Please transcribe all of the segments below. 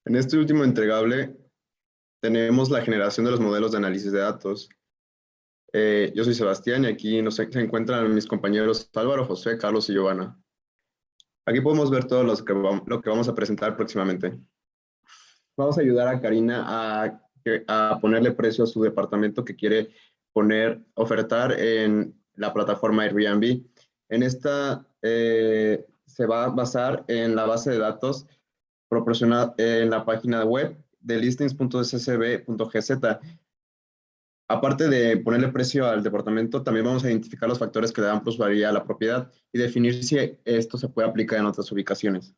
En este último entregable tenemos la generación de los modelos de análisis de datos. Yo soy Sebastián y aquí se encuentran mis compañeros Álvaro, José, Carlos y Giovanna. Aquí podemos ver todo lo que vamos a presentar próximamente. Vamos a ayudar a Karina a ponerle precio a su departamento que quiere ofertar en la plataforma Airbnb. En esta se va a basar en la base de datos proporcionada en la página web de listings.ssb.gz. Aparte de ponerle precio al departamento, también vamos a identificar los factores que le dan plusvalía a la propiedad y definir si esto se puede aplicar en otras ubicaciones.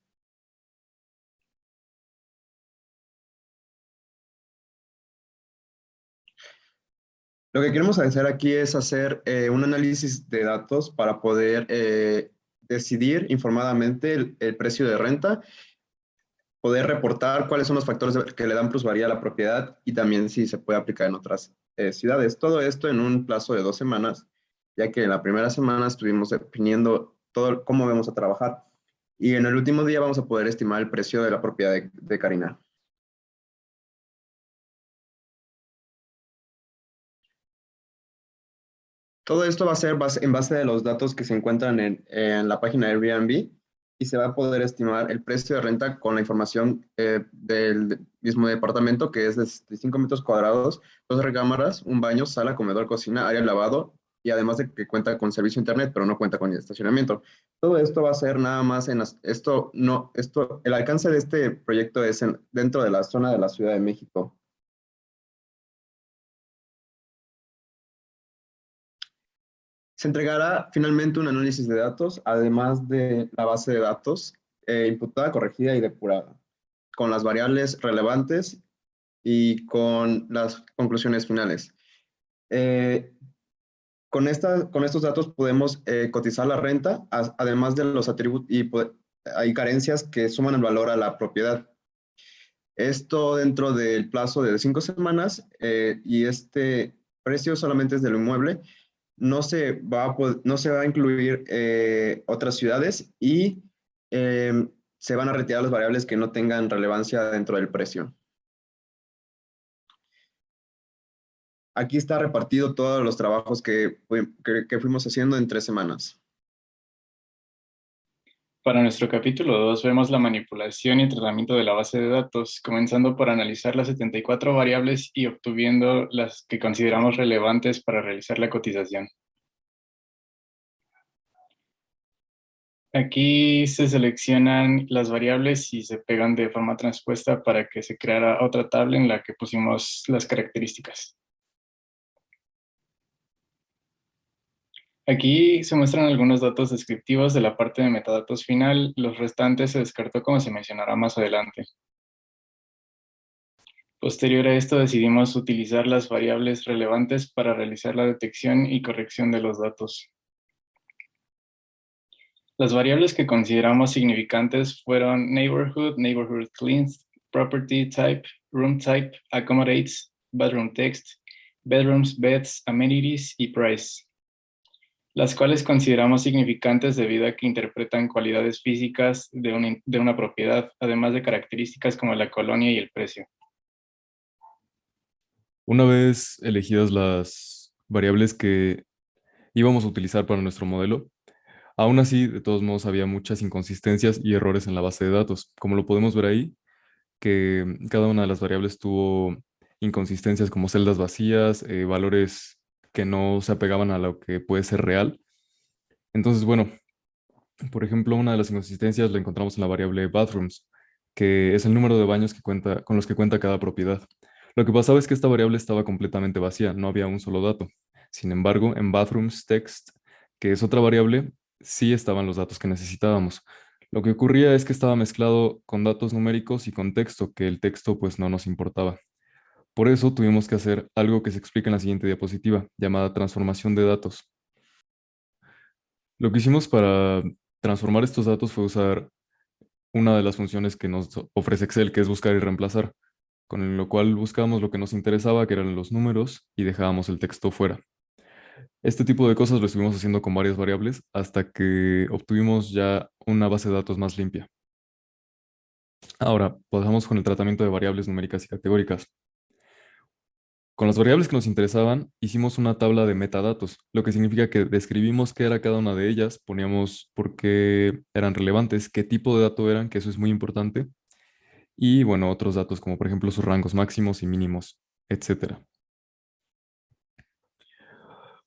Lo que queremos hacer aquí es hacer un análisis de datos para poder decidir informadamente el precio de renta, poder reportar cuáles son los factores que le dan plusvalía a la propiedad y también si se puede aplicar en otras ciudades. Todo esto en un plazo de 2 semanas, ya que en la primera semana estuvimos definiendo todo cómo vamos a trabajar y en el último día vamos a poder estimar el precio de la propiedad de Karina. Todo esto va a ser en base de los datos que se encuentran en la página de Airbnb y se va a poder estimar el precio de renta con la información del mismo departamento, que es de 5 metros cuadrados, 2 recámaras, un baño, sala, comedor, cocina, área de lavado y además de que cuenta con servicio internet, pero no cuenta con estacionamiento. Todo esto va a ser nada más el alcance de este proyecto es dentro de la zona de la Ciudad de México. Se entregará finalmente un análisis de datos, además de la base de datos imputada, corregida y depurada, con las variables relevantes y con las conclusiones finales. Con estos datos podemos cotizar la renta, además de los atributos y hay carencias que suman el valor a la propiedad. Esto dentro del plazo de 5 semanas y este precio solamente es del inmueble. No se va a incluir otras ciudades y se van a retirar las variables que no tengan relevancia dentro del precio. Aquí está repartido todos los trabajos que fuimos haciendo en 3 semanas. Para nuestro capítulo 2 vemos la manipulación y tratamiento de la base de datos, comenzando por analizar las 74 variables y obteniendo las que consideramos relevantes para realizar la cotización. Aquí se seleccionan las variables y se pegan de forma transpuesta para que se creara otra tabla en la que pusimos las características. Aquí se muestran algunos datos descriptivos de la parte de metadatos final, los restantes se descartó como se mencionará más adelante. Posterior a esto decidimos utilizar las variables relevantes para realizar la detección y corrección de los datos. Las variables que consideramos significantes fueron neighborhood, neighborhood cleans, property type, room type, accommodates, bedroom text, bedrooms, beds, amenities y price, las cuales consideramos significantes debido a que interpretan cualidades físicas de una propiedad, además de características como la colonia y el precio. Una vez elegidas las variables que íbamos a utilizar para nuestro modelo, aún así, de todos modos, había muchas inconsistencias y errores en la base de datos. Como lo podemos ver ahí, que cada una de las variables tuvo inconsistencias como celdas vacías, valores que no se apegaban a lo que puede ser real. Entonces, bueno, por ejemplo, una de las inconsistencias la encontramos en la variable bathrooms, que es el número de baños con los que cuenta cada propiedad. Lo que pasaba es que esta variable estaba completamente vacía, no había un solo dato. Sin embargo, en bathrooms text, que es otra variable, sí estaban los datos que necesitábamos. Lo que ocurría es que estaba mezclado con datos numéricos y con texto, que el texto pues no nos importaba. Por eso tuvimos que hacer algo que se explica en la siguiente diapositiva, llamada transformación de datos. Lo que hicimos para transformar estos datos fue usar una de las funciones que nos ofrece Excel, que es buscar y reemplazar, con lo cual buscábamos lo que nos interesaba, que eran los números, y dejábamos el texto fuera. Este tipo de cosas lo estuvimos haciendo con varias variables hasta que obtuvimos ya una base de datos más limpia. Ahora, pasamos con el tratamiento de variables numéricas y categóricas. Con las variables que nos interesaban, hicimos una tabla de metadatos, lo que significa que describimos qué era cada una de ellas, poníamos por qué eran relevantes, qué tipo de dato eran, que eso es muy importante, y bueno, otros datos como por ejemplo sus rangos máximos y mínimos, etcétera.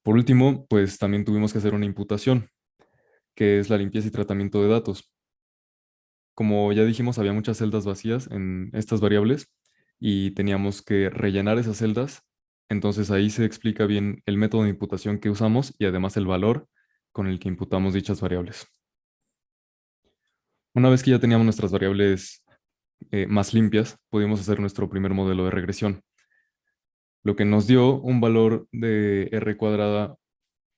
Por último, pues también tuvimos que hacer una imputación, que es la limpieza y tratamiento de datos. Como ya dijimos, había muchas celdas vacías en estas variables y teníamos que rellenar esas celdas. Entonces ahí se explica bien el método de imputación que usamos y además el valor con el que imputamos dichas variables. Una vez que ya teníamos nuestras variables más limpias, pudimos hacer nuestro primer modelo de regresión, lo que nos dio un valor de R cuadrada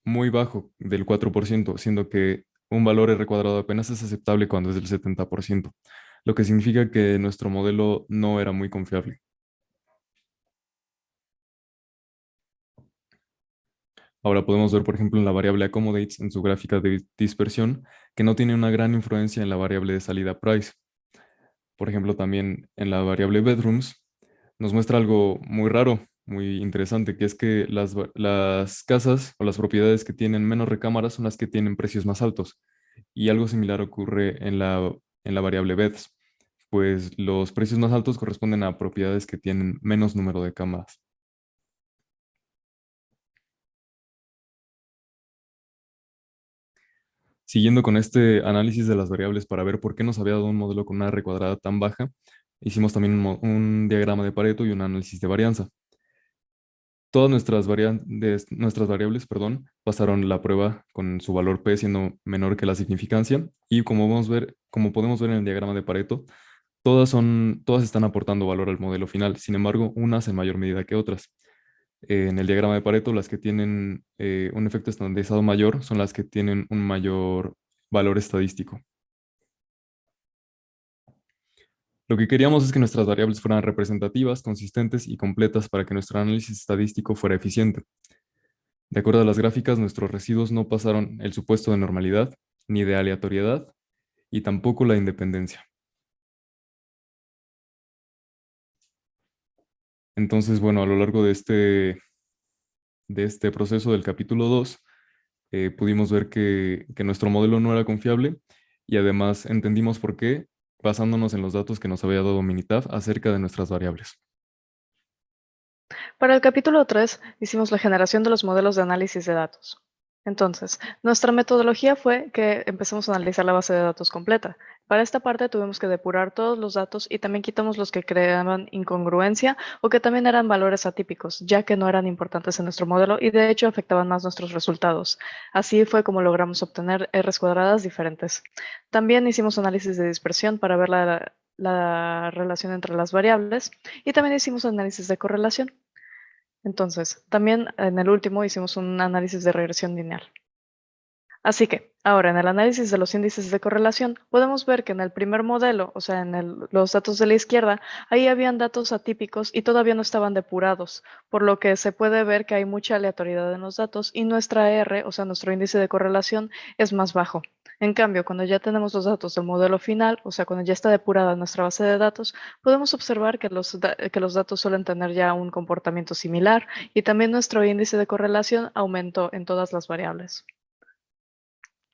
muy bajo, del 4%, siendo que un valor R cuadrado apenas es aceptable cuando es del 70%, lo que significa que nuestro modelo no era muy confiable. Ahora podemos ver, por ejemplo, en la variable accommodates en su gráfica de dispersión, que no tiene una gran influencia en la variable de salida price. Por ejemplo, también en la variable bedrooms nos muestra algo muy raro, muy interesante, que es que las casas o las propiedades que tienen menos recámaras son las que tienen precios más altos. Y algo similar ocurre en la variable beds, pues los precios más altos corresponden a propiedades que tienen menos número de cámaras. Siguiendo con este análisis de las variables para ver por qué nos había dado un modelo con una R cuadrada tan baja, hicimos también un diagrama de Pareto y un análisis de varianza. Todas nuestras variables, perdón, pasaron la prueba con su valor P siendo menor que la significancia y como podemos ver en el diagrama de Pareto, todas están aportando valor al modelo final. Sin embargo, unas en mayor medida que otras. En el diagrama de Pareto, las que tienen un efecto estandarizado mayor son las que tienen un mayor valor estadístico. Lo que queríamos es que nuestras variables fueran representativas, consistentes y completas para que nuestro análisis estadístico fuera eficiente. De acuerdo a las gráficas, nuestros residuos no pasaron el supuesto de normalidad, ni de aleatoriedad, y tampoco la independencia. Entonces, bueno, a lo largo de este proceso del capítulo 2, pudimos ver que nuestro modelo no era confiable y además entendimos por qué, basándonos en los datos que nos había dado Minitab acerca de nuestras variables. Para el capítulo 3 hicimos la generación de los modelos de análisis de datos. Entonces, nuestra metodología fue que empezamos a analizar la base de datos completa. Para esta parte tuvimos que depurar todos los datos y también quitamos los que creaban incongruencia o que también eran valores atípicos, ya que no eran importantes en nuestro modelo y de hecho afectaban más nuestros resultados. Así fue como logramos obtener Rs cuadradas diferentes. También hicimos análisis de dispersión para ver la relación entre las variables y también hicimos análisis de correlación. Entonces, también en el último hicimos un análisis de regresión lineal. Así que, ahora en el análisis de los índices de correlación, podemos ver que en el primer modelo, o sea, en los datos de la izquierda, ahí habían datos atípicos y todavía no estaban depurados, por lo que se puede ver que hay mucha aleatoriedad en los datos y nuestra R, o sea, nuestro índice de correlación, es más bajo. En cambio, cuando ya tenemos los datos del modelo final, o sea, cuando ya está depurada nuestra base de datos, podemos observar que los datos suelen tener ya un comportamiento similar y también nuestro índice de correlación aumentó en todas las variables.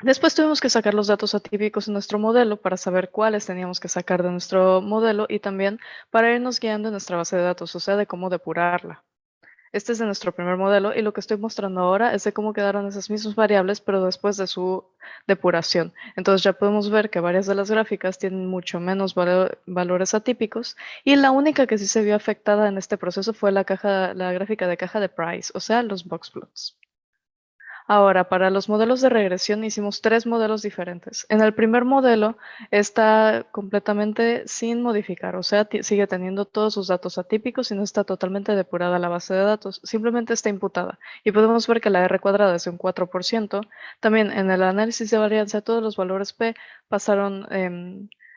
Después tuvimos que sacar los datos atípicos en nuestro modelo para saber cuáles teníamos que sacar de nuestro modelo y también para irnos guiando en nuestra base de datos, o sea, de cómo depurarla. Este es de nuestro primer modelo y lo que estoy mostrando ahora es de cómo quedaron esas mismas variables, pero después de su depuración. Entonces ya podemos ver que varias de las gráficas tienen mucho menos valores atípicos y la única que sí se vio afectada en este proceso fue la gráfica de caja de Price, o sea, los box plots. Ahora, para los modelos de regresión hicimos 3 modelos diferentes. En el primer modelo está completamente sin modificar, o sea, sigue teniendo todos sus datos atípicos y no está totalmente depurada la base de datos, simplemente está imputada. Y podemos ver que la R cuadrada es de un 4%. También en el análisis de varianza todos los valores P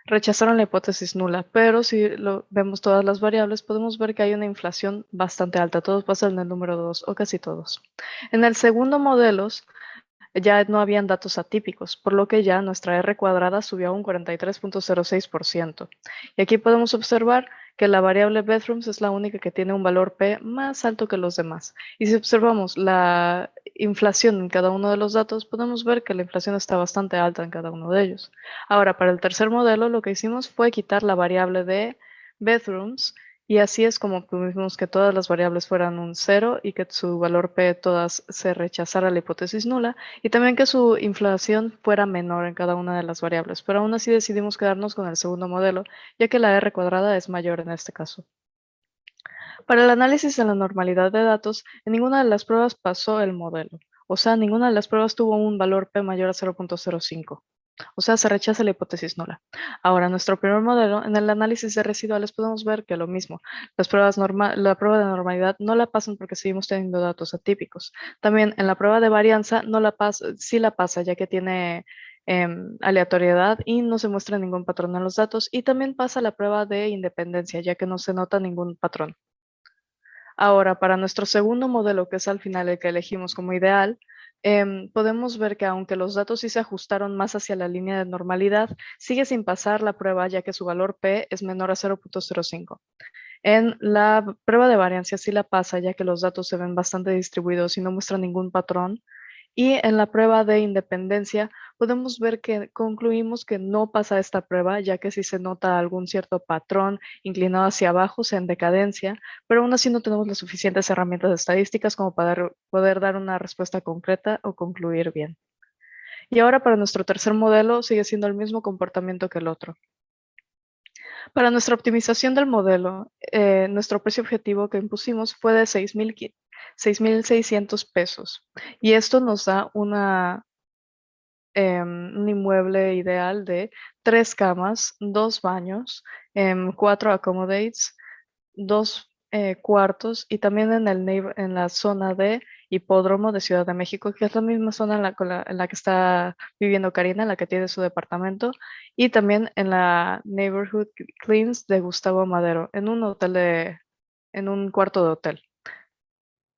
rechazaron la hipótesis nula, pero si vemos todas las variables podemos ver que hay una inflación bastante alta, todos pasan en el número 2 o casi todos. En el segundo modelo ya no habían datos atípicos, por lo que ya nuestra R cuadrada subió a un 43.06%. Y aquí podemos observar que la variable bedrooms es la única que tiene un valor P más alto que los demás. Y si observamos la inflación en cada uno de los datos, podemos ver que la inflación está bastante alta en cada uno de ellos. Ahora, para el tercer modelo, lo que hicimos fue quitar la variable de bedrooms y así es como tuvimos que todas las variables fueran un 0 y que su valor P todas se rechazara la hipótesis nula y también que su inflación fuera menor en cada una de las variables. Pero aún así decidimos quedarnos con el segundo modelo, ya que la R cuadrada es mayor en este caso. Para el análisis de la normalidad de datos, en ninguna de las pruebas pasó el modelo. O sea, ninguna de las pruebas tuvo un valor P mayor a 0.05. O sea, se rechaza la hipótesis nula. Ahora, nuestro primer modelo, en el análisis de residuales podemos ver que lo mismo. La prueba de normalidad no la pasan porque seguimos teniendo datos atípicos. También en la prueba de varianza no la pasa, sí la pasa ya que tiene aleatoriedad y no se muestra ningún patrón en los datos. Y también pasa la prueba de independencia ya que no se nota ningún patrón. Ahora, para nuestro segundo modelo, que es al final el que elegimos como ideal, podemos ver que aunque los datos sí se ajustaron más hacia la línea de normalidad, sigue sin pasar la prueba ya que su valor P es menor a 0.05. En la prueba de variancia sí la pasa ya que los datos se ven bastante distribuidos y no muestran ningún patrón. Y en la prueba de independencia podemos ver que concluimos que no pasa esta prueba, ya que si se nota algún cierto patrón inclinado hacia abajo, sea en decadencia, pero aún así no tenemos las suficientes herramientas estadísticas como para poder dar una respuesta concreta o concluir bien. Y ahora para nuestro tercer modelo sigue siendo el mismo comportamiento que el otro. Para nuestra optimización del modelo, nuestro precio objetivo que impusimos fue de 6,600 pesos. Y esto nos da un inmueble ideal de 3 camas, 2 baños, 4 accommodates, 2 cuartos y también en la zona de Hipódromo de Ciudad de México, que es la misma zona en la que está viviendo Karina, en la que tiene su departamento, y también en la Neighborhood Cleans de Gustavo Madero, en un cuarto de hotel.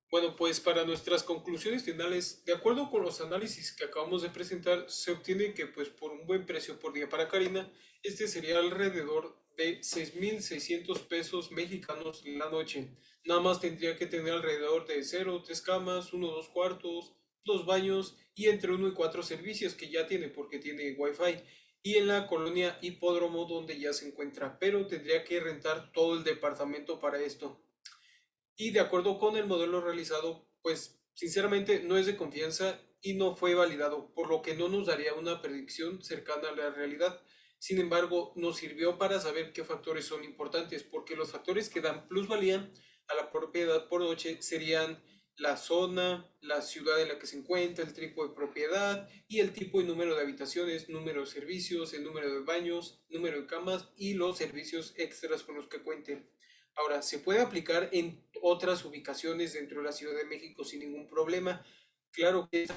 Bueno, pues para nuestras conclusiones finales, de acuerdo con los análisis que acabamos de presentar, se obtiene que pues por un buen precio por día para Karina, este sería alrededor de 6,600 pesos mexicanos la noche. Nada más tendría que tener alrededor de 0, 3 camas, 1, 2 cuartos, 2 baños y entre 1 y 4 servicios que ya tiene porque tiene wifi. Y en la colonia Hipódromo donde ya se encuentra, pero tendría que rentar todo el departamento para esto. Y de acuerdo con el modelo realizado, pues sinceramente no es de confianza y no fue validado, por lo que no nos daría una predicción cercana a la realidad. Sin embargo, nos sirvió para saber qué factores son importantes, porque los factores que dan plusvalía a la propiedad por noche serían la zona, la ciudad en la que se encuentra, el tipo de propiedad y el tipo y número de habitaciones, número de servicios, el número de baños, número de camas y los servicios extras con los que cuente. Ahora, se puede aplicar en otras ubicaciones dentro de la Ciudad de México sin ningún problema. Claro que esta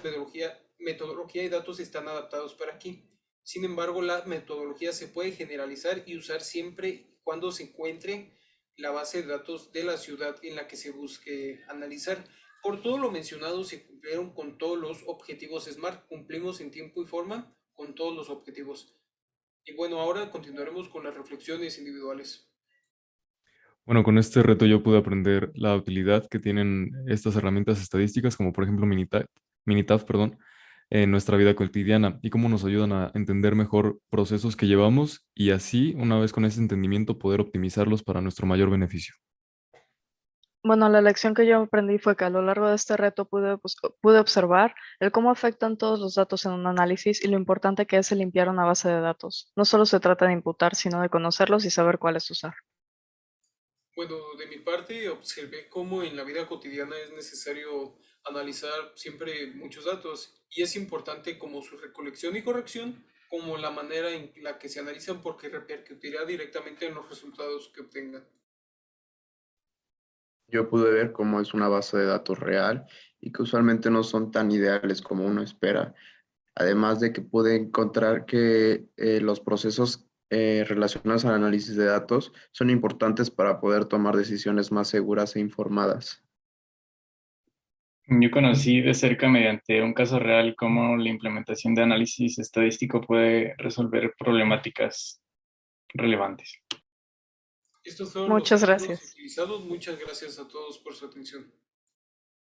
metodología y datos están adaptados para aquí. Sin embargo, la metodología se puede generalizar y usar siempre cuando se encuentre la base de datos de la ciudad en la que se busque analizar. Por todo lo mencionado, se cumplieron con todos los objetivos SMART. Cumplimos en tiempo y forma con todos los objetivos. Y bueno, ahora continuaremos con las reflexiones individuales. Bueno, con este reto yo pude aprender la utilidad que tienen estas herramientas estadísticas, como por ejemplo Minitab, perdón, en nuestra vida cotidiana y cómo nos ayudan a entender mejor procesos que llevamos y así, una vez con ese entendimiento, poder optimizarlos para nuestro mayor beneficio. Bueno, la lección que yo aprendí fue que a lo largo de este reto pude observar el cómo afectan todos los datos en un análisis y lo importante que es el limpiar una base de datos. No solo se trata de imputar, sino de conocerlos y saber cuáles usar. Bueno, de mi parte observé cómo en la vida cotidiana es necesario analizar siempre muchos datos y es importante como su recolección y corrección, como la manera en la que se analizan porque repercutirá directamente en los resultados que obtengan. Yo pude ver cómo es una base de datos real y que usualmente no son tan ideales como uno espera. Además de que pude encontrar que los procesos relacionados al análisis de datos son importantes para poder tomar decisiones más seguras e informadas. Yo conocí de cerca mediante un caso real cómo la implementación de análisis estadístico puede resolver problemáticas relevantes. Estos fueron los Muchas ejemplos gracias. utilizados. Muchas gracias a todos por su atención.